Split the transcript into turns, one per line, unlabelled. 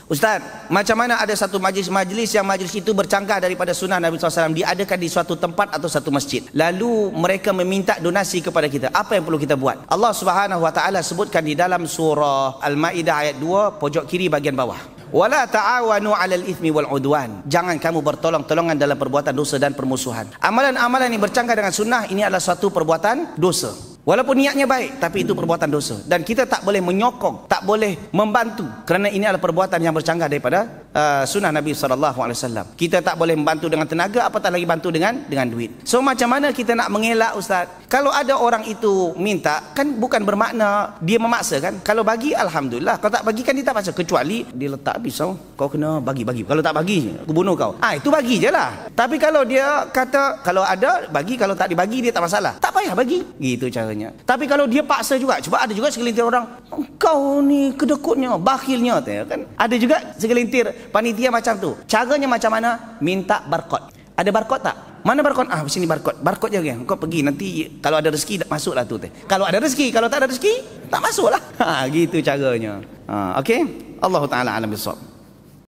Ustaz, macam mana ada satu majlis yang majlis itu bercanggah daripada sunnah Nabi SAW, diadakan di suatu tempat atau satu masjid, lalu mereka meminta donasi kepada kita, apa yang perlu kita buat? Allah Subhanahu Wa Taala sebutkan di dalam surah Al-Maidah ayat 2 pojok kiri bahagian bawah, wala ta'awanu 'alal itsmi wal 'udwan, jangan kamu bertolong-tolongan dalam perbuatan dosa dan permusuhan. Amalan-amalan yang bercanggah dengan sunnah ini adalah suatu perbuatan dosa. Walaupun niatnya baik, tapi itu perbuatan dosa. Dan kita tak boleh menyokong, tak boleh membantu, kerana ini adalah perbuatan yang bercanggah daripada sunnah Nabi SAW. Kita tak boleh membantu dengan tenaga, apatah lagi bantu dengan duit. So macam mana kita nak mengelak, Ustaz? Kalau ada orang itu minta, kan bukan bermakna dia memaksa kan? Kalau bagi, Alhamdulillah. Kalau tak bagi kan dia tak paksa. Kecuali dia letak pisau, kau kena bagi. Kalau tak bagi, aku bunuh kau. Itu bagi je lah. Tapi kalau dia kata, kalau ada, bagi. Kalau tak dibagi, dia tak masalah. Tak payah bagi. Gitu cara. Tapi kalau dia paksa juga, cuba ada juga segelintir orang, kau ni kedekutnya, bakhilnya, kan? Ada juga segelintir panitia macam tu. Caranya macam mana? Minta barcode. Ada barcode tak? Mana barcode? Sini barcode. Barcode je kan? Kau pergi nanti kalau ada rezeki masuklah tu. Kalau ada rezeki, kalau tak ada rezeki, tak masuklah. Gitu caranya. Okey. Allah Taala alam bisawab.